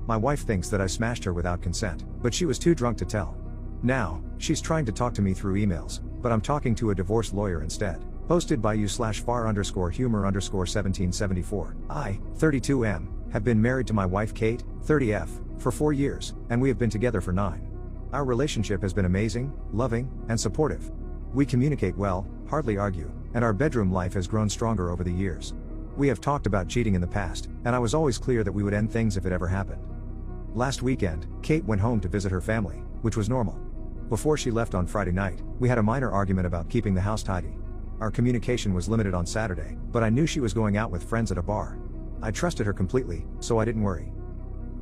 My wife thinks that I smashed her without consent, but she was too drunk to tell. Now, she's trying to talk to me through emails, but I'm talking to a divorce lawyer instead. Posted by you/far_humor_1774. I, 32M, have been married to my wife Kate, 30F, for 4 years, and we have been together for 9. Our relationship has been amazing, loving, and supportive. We communicate well, hardly argue, and our bedroom life has grown stronger over the years. We have talked about cheating in the past, and I was always clear that we would end things if it ever happened. Last weekend, Kate went home to visit her family, which was normal. Before she left on Friday night, we had a minor argument about keeping the house tidy. Our communication was limited on Saturday, but I knew she was going out with friends at a bar. I trusted her completely, so I didn't worry.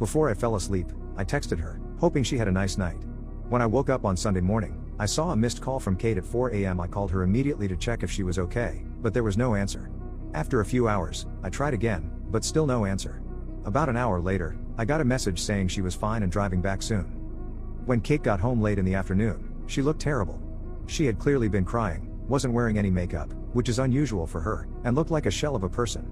Before I fell asleep, I texted her, hoping she had a nice night. When I woke up on Sunday morning, I saw a missed call from Kate at 4 a.m. I called her immediately to check if she was okay, but there was no answer. After a few hours, I tried again, but still no answer. About an hour later, I got a message saying she was fine and driving back soon. When Kate got home late in the afternoon, she looked terrible. She had clearly been crying, wasn't wearing any makeup, which is unusual for her, and looked like a shell of a person.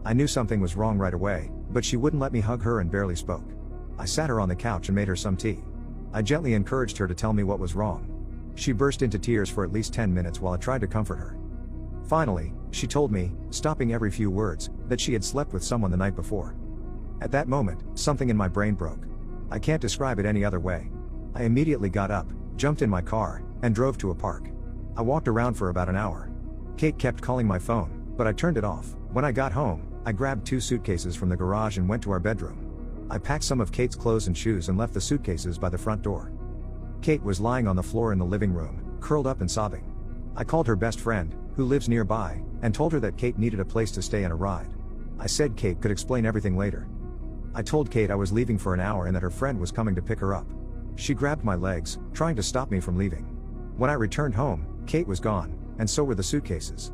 I knew something was wrong right away, but she wouldn't let me hug her and barely spoke. I sat her on the couch and made her some tea. I gently encouraged her to tell me what was wrong. She burst into tears for at least 10 minutes while I tried to comfort her. Finally, she told me, stopping every few words, that she had slept with someone the night before. At that moment, something in my brain broke. I can't describe it any other way. I immediately got up, jumped in my car, and drove to a park. I walked around for about an hour. Kate kept calling my phone, but I turned it off. When I got home, I grabbed 2 suitcases from the garage and went to our bedroom. I packed some of Kate's clothes and shoes and left the suitcases by the front door. Kate was lying on the floor in the living room, curled up and sobbing. I called her best friend, who lives nearby, and told her that Kate needed a place to stay and a ride. I said Kate could explain everything later. I told Kate I was leaving for an hour and that her friend was coming to pick her up. She grabbed my legs, trying to stop me from leaving. When I returned home, Kate was gone, and so were the suitcases.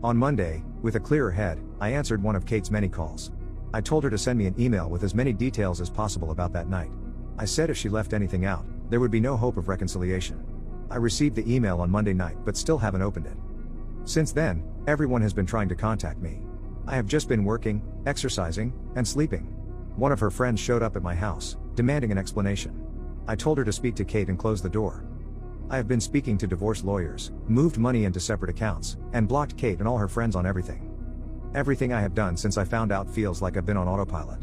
On Monday, with a clearer head, I answered one of Kate's many calls. I told her to send me an email with as many details as possible about that night. I said if she left anything out, there would be no hope of reconciliation. I received the email on Monday night but still haven't opened it. Since then, everyone has been trying to contact me. I have just been working, exercising, and sleeping. One of her friends showed up at my house, demanding an explanation. I told her to speak to Kate and close the door. I have been speaking to divorce lawyers, moved money into separate accounts, and blocked Kate and all her friends on everything. Everything I have done since I found out feels like I've been on autopilot.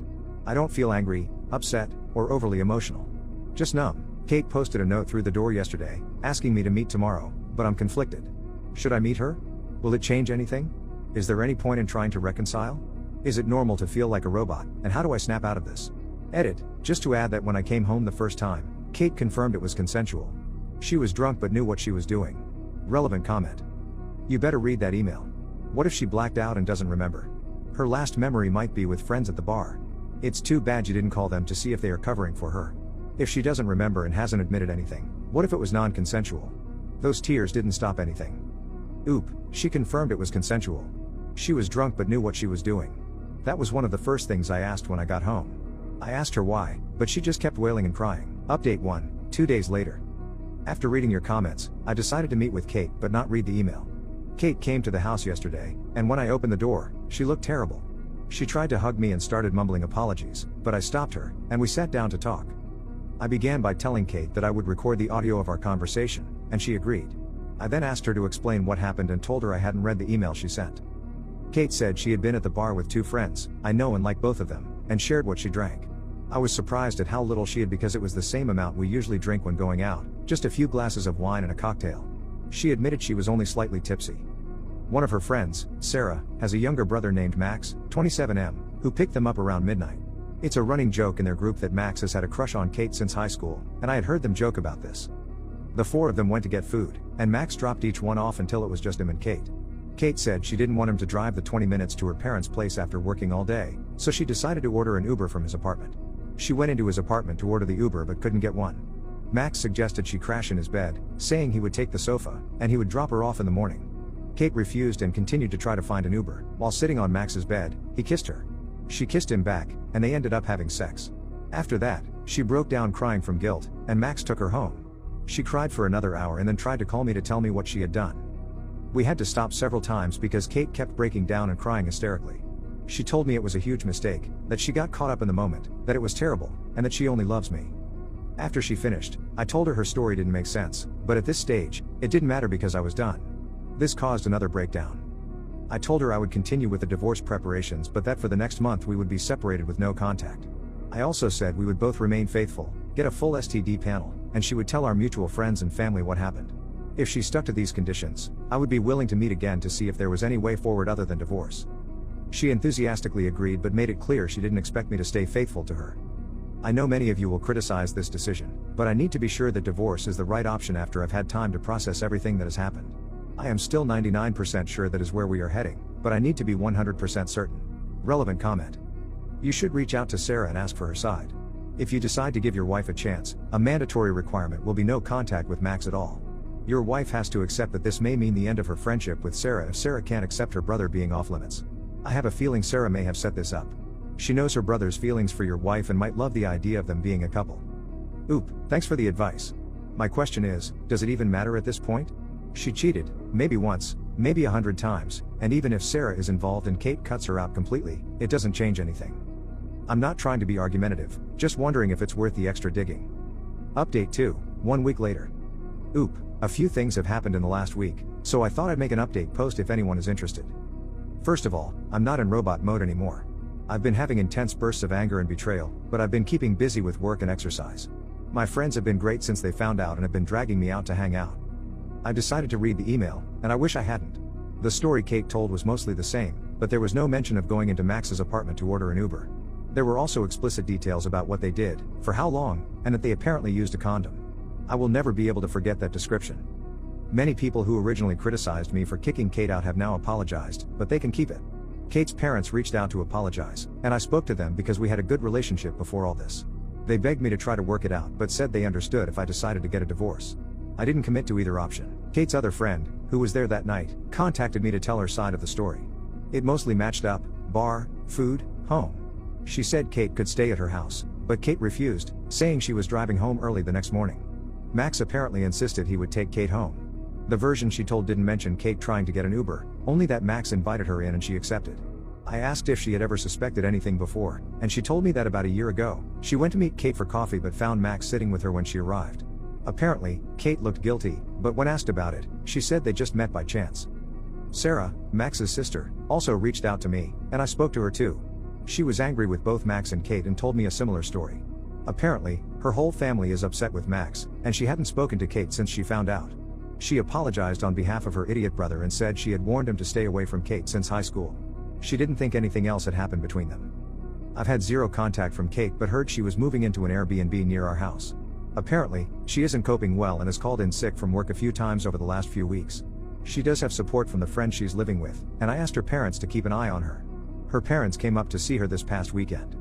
I don't feel angry, upset, or overly emotional. Just numb. Kate posted a note through the door yesterday, asking me to meet tomorrow, but I'm conflicted. Should I meet her? Will it change anything? Is there any point in trying to reconcile? Is it normal to feel like a robot, and how do I snap out of this? Edit, just to add that when I came home the first time, Kate confirmed it was consensual. She was drunk but knew what she was doing. Relevant comment. You better read that email. What if she blacked out and doesn't remember? Her last memory might be with friends at the bar. It's too bad you didn't call them to see if they are covering for her. If she doesn't remember and hasn't admitted anything, what if it was non-consensual? Those tears didn't stop anything. Oop, she confirmed it was consensual. She was drunk but knew what she was doing. That was one of the first things I asked when I got home. I asked her why, but she just kept wailing and crying. Update 1, 2 days later. After reading your comments, I decided to meet with Kate but not read the email. Kate came to the house yesterday, and when I opened the door, she looked terrible. She tried to hug me and started mumbling apologies, but I stopped her, and we sat down to talk. I began by telling Kate that I would record the audio of our conversation, and she agreed. I then asked her to explain what happened and told her I hadn't read the email she sent. Kate said she had been at the bar with 2 friends, I know and like both of them, and shared what she drank. I was surprised at how little she had because it was the same amount we usually drink when going out, just a few glasses of wine and a cocktail. She admitted she was only slightly tipsy. One of her friends, Sarah, has a younger brother named Max, 27M, who picked them up around midnight. It's a running joke in their group that Max has had a crush on Kate since high school, and I had heard them joke about this. The 4 of them went to get food, and Max dropped each one off until it was just him and Kate. Kate said she didn't want him to drive the 20 minutes to her parents' place after working all day, so she decided to order an Uber from his apartment. She went into his apartment to order the Uber but couldn't get one. Max suggested she crash in his bed, saying he would take the sofa, and he would drop her off in the morning. Kate refused and continued to try to find an Uber. While sitting on Max's bed, he kissed her. She kissed him back, and they ended up having sex. After that, she broke down crying from guilt, and Max took her home. She cried for another hour and then tried to call me to tell me what she had done. We had to stop several times because Kate kept breaking down and crying hysterically. She told me it was a huge mistake, that she got caught up in the moment, that it was terrible, and that she only loves me. After she finished, I told her story didn't make sense, but at this stage, it didn't matter because I was done. This caused another breakdown. I told her I would continue with the divorce preparations, but that for the next month we would be separated with no contact. I also said we would both remain faithful, get a full STD panel, and she would tell our mutual friends and family what happened. If she stuck to these conditions, I would be willing to meet again to see if there was any way forward other than divorce. She enthusiastically agreed but made it clear she didn't expect me to stay faithful to her. I know many of you will criticize this decision, but I need to be sure that divorce is the right option after I've had time to process everything that has happened. I am still 99% sure that is where we are heading, but I need to be 100% certain. Relevant comment. You should reach out to Sarah and ask for her side. If you decide to give your wife a chance, a mandatory requirement will be no contact with Max at all. Your wife has to accept that this may mean the end of her friendship with Sarah if Sarah can't accept her brother being off limits. I have a feeling Sarah may have set this up. She knows her brother's feelings for your wife and might love the idea of them being a couple. Oop, thanks for the advice. My question is, does it even matter at this point? She cheated, maybe once, maybe 100 times, and even if Sarah is involved and Kate cuts her out completely, it doesn't change anything. I'm not trying to be argumentative, just wondering if it's worth the extra digging. Update 2, 1 week later. Oop, a few things have happened in the last week, so I thought I'd make an update post if anyone is interested. First of all, I'm not in robot mode anymore. I've been having intense bursts of anger and betrayal, but I've been keeping busy with work and exercise. My friends have been great since they found out and have been dragging me out to hang out. I decided to read the email, and I wish I hadn't. The story Kate told was mostly the same, but there was no mention of going into Max's apartment to order an Uber. There were also explicit details about what they did, for how long, and that they apparently used a condom. I will never be able to forget that description. Many people who originally criticized me for kicking Kate out have now apologized, but they can keep it. Kate's parents reached out to apologize, and I spoke to them because we had a good relationship before all this. They begged me to try to work it out but said they understood if I decided to get a divorce. I didn't commit to either option. Kate's other friend, who was there that night, contacted me to tell her side of the story. It mostly matched up: bar, food, home. She said Kate could stay at her house, but Kate refused, saying she was driving home early the next morning. Max apparently insisted he would take Kate home. The version she told didn't mention Kate trying to get an Uber, only that Max invited her in and she accepted. I asked if she had ever suspected anything before, and she told me that about a year ago, she went to meet Kate for coffee but found Max sitting with her when she arrived. Apparently, Kate looked guilty, but when asked about it, she said they just met by chance. Sarah, Max's sister, also reached out to me, and I spoke to her too. She was angry with both Max and Kate and told me a similar story. Apparently, her whole family is upset with Max, and she hadn't spoken to Kate since she found out. She apologized on behalf of her idiot brother and said she had warned him to stay away from Kate since high school. She didn't think anything else had happened between them. I've had zero contact from Kate but heard she was moving into an Airbnb near our house. Apparently, she isn't coping well and has called in sick from work a few times over the last few weeks. She does have support from the friend she's living with, and I asked her parents to keep an eye on her. Her parents came up to see her this past weekend.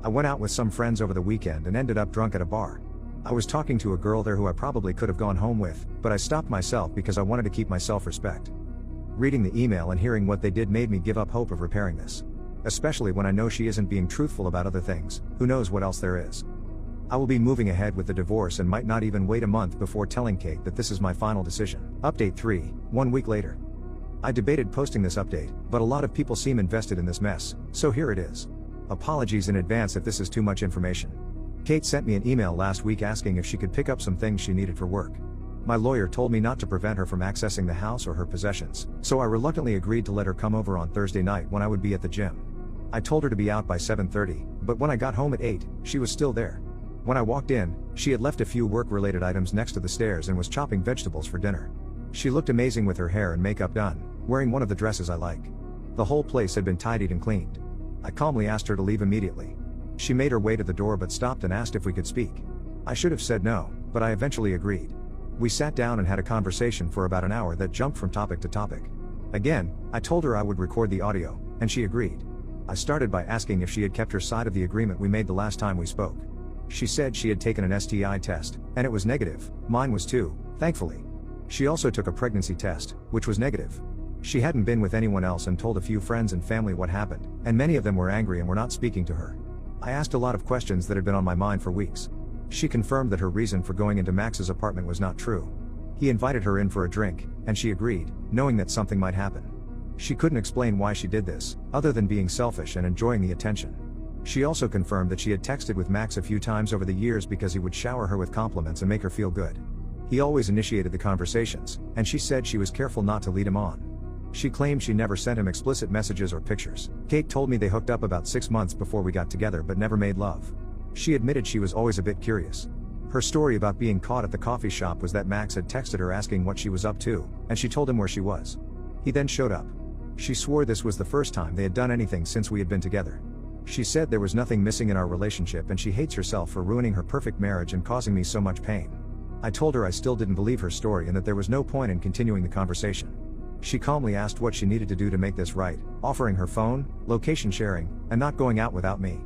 I went out with some friends over the weekend and ended up drunk at a bar. I was talking to a girl there who I probably could have gone home with, but I stopped myself because I wanted to keep my self-respect. Reading the email and hearing what they did made me give up hope of repairing this. Especially when I know she isn't being truthful about other things, who knows what else there is. I will be moving ahead with the divorce and might not even wait a month before telling Kate that this is my final decision. Update 3, 1 week later. I debated posting this update, but a lot of people seem invested in this mess, so here it is. Apologies in advance if this is too much information. Kate sent me an email last week asking if she could pick up some things she needed for work. My lawyer told me not to prevent her from accessing the house or her possessions, so I reluctantly agreed to let her come over on Thursday night when I would be at the gym. I told her to be out by 7:30, but when I got home at 8, she was still there. When I walked in, she had left a few work-related items next to the stairs and was chopping vegetables for dinner. She looked amazing with her hair and makeup done, wearing one of the dresses I like. The whole place had been tidied and cleaned. I calmly asked her to leave immediately. She made her way to the door but stopped and asked if we could speak. I should have said no, but I eventually agreed. We sat down and had a conversation for about an hour that jumped from topic to topic. Again, I told her I would record the audio, and she agreed. I started by asking if she had kept her side of the agreement we made the last time we spoke. She said she had taken an STI test, and it was negative. Mine was too, thankfully. She also took a pregnancy test, which was negative. She hadn't been with anyone else and told a few friends and family what happened, and many of them were angry and were not speaking to her. I asked a lot of questions that had been on my mind for weeks. She confirmed that her reason for going into Max's apartment was not true. He invited her in for a drink, and she agreed, knowing that something might happen. She couldn't explain why she did this, other than being selfish and enjoying the attention. She also confirmed that she had texted with Max a few times over the years because he would shower her with compliments and make her feel good. He always initiated the conversations, and she said she was careful not to lead him on. She claimed she never sent him explicit messages or pictures. Kate told me they hooked up about 6 months before we got together but never made love. She admitted she was always a bit curious. Her story about being caught at the coffee shop was that Max had texted her asking what she was up to, and she told him where she was. He then showed up. She swore this was the first time they had done anything since we had been together. She said there was nothing missing in our relationship and she hates herself for ruining her perfect marriage and causing me so much pain. I told her I still didn't believe her story and that there was no point in continuing the conversation. She calmly asked what she needed to do to make this right, offering her phone, location sharing, and not going out without me.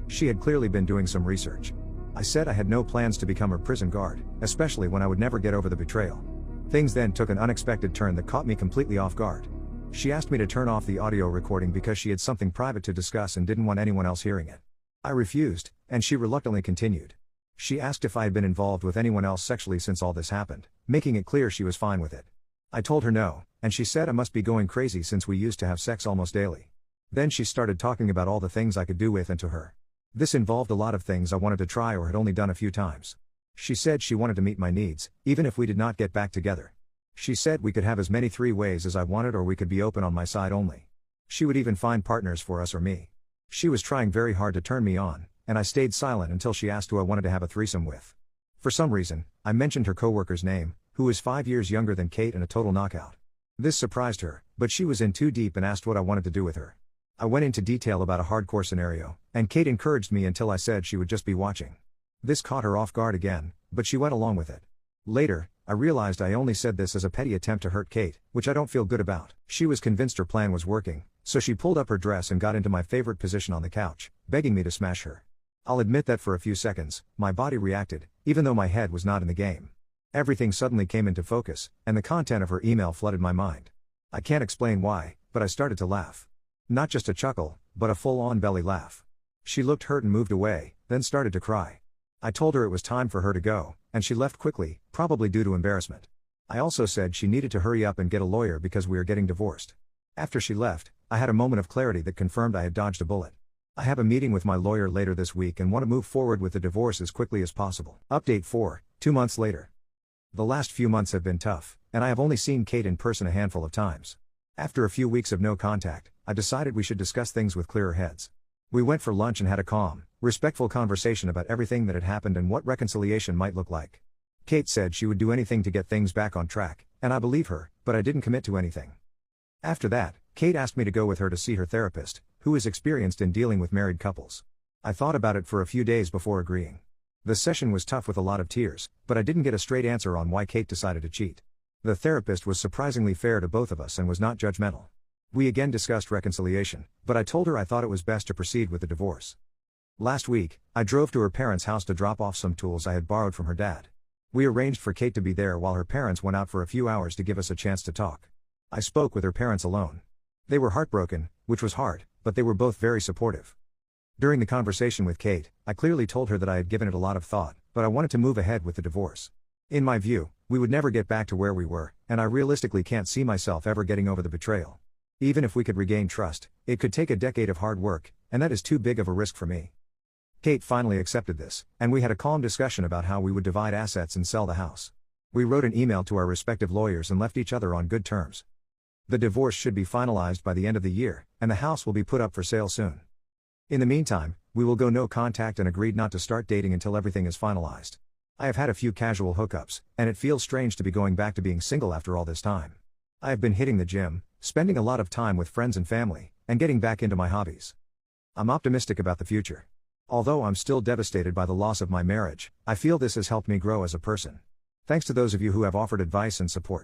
She had clearly been doing some research. I said I had no plans to become her prison guard, especially when I would never get over the betrayal. Things then took an unexpected turn that caught me completely off guard. She asked me to turn off the audio recording because she had something private to discuss and didn't want anyone else hearing it. I refused, and she reluctantly continued. She asked if I had been involved with anyone else sexually since all this happened, making it clear she was fine with it. I told her no, and she said I must be going crazy since we used to have sex almost daily. Then she started talking about all the things I could do with and to her. This involved a lot of things I wanted to try or had only done a few times. She said she wanted to meet my needs, even if we did not get back together. She said we could have as many 3 ways as I wanted or we could be open on my side only. She would even find partners for us or me. She was trying very hard to turn me on, and I stayed silent until she asked who I wanted to have a threesome with. For some reason, I mentioned her coworker's name, who is 5 years younger than Kate and a total knockout. This surprised her, but she was in too deep and asked what I wanted to do with her. I went into detail about a hardcore scenario, and Kate encouraged me until I said she would just be watching. This caught her off guard again, but she went along with it. Later, I realized I only said this as a petty attempt to hurt Kate, which I don't feel good about. She was convinced her plan was working, so she pulled up her dress and got into my favorite position on the couch, begging me to smash her. I'll admit that for a few seconds, my body reacted, even though my head was not in the game. Everything suddenly came into focus, and the content of her email flooded my mind. I can't explain why, but I started to laugh. Not just a chuckle, but a full-on belly laugh. She looked hurt and moved away, then started to cry. I told her it was time for her to go, and she left quickly, probably due to embarrassment. I also said she needed to hurry up and get a lawyer because we are getting divorced. After she left, I had a moment of clarity that confirmed I had dodged a bullet. I have a meeting with my lawyer later this week and want to move forward with the divorce as quickly as possible. Update 4, 2 months later. The last few months have been tough, and I have only seen Kate in person a handful of times. After a few weeks of no contact, I decided we should discuss things with clearer heads. We went for lunch and had a calm, respectful conversation about everything that had happened and what reconciliation might look like. Kate said she would do anything to get things back on track, and I believe her, but I didn't commit to anything. After that, Kate asked me to go with her to see her therapist, who is experienced in dealing with married couples. I thought about it for a few days before agreeing. The session was tough with a lot of tears, but I didn't get a straight answer on why Kate decided to cheat. The therapist was surprisingly fair to both of us and was not judgmental. We again discussed reconciliation, but I told her I thought it was best to proceed with the divorce. Last week, I drove to her parents' house to drop off some tools I had borrowed from her dad. We arranged for Kate to be there while her parents went out for a few hours to give us a chance to talk. I spoke with her parents alone. They were heartbroken, which was hard, but they were both very supportive. During the conversation with Kate, I clearly told her that I had given it a lot of thought, but I wanted to move ahead with the divorce. In my view, we would never get back to where we were, and I realistically can't see myself ever getting over the betrayal. Even if we could regain trust, it could take a decade of hard work, and that is too big of a risk for me. Kate finally accepted this, and we had a calm discussion about how we would divide assets and sell the house. We wrote an email to our respective lawyers and left each other on good terms. The divorce should be finalized by the end of the year, and the house will be put up for sale soon. In the meantime, we will go no contact and agreed not to start dating until everything is finalized. I have had a few casual hookups, and it feels strange to be going back to being single after all this time. I have been hitting the gym, spending a lot of time with friends and family, and getting back into my hobbies. I'm optimistic about the future. Although I'm still devastated by the loss of my marriage, I feel this has helped me grow as a person. Thanks to those of you who have offered advice and support.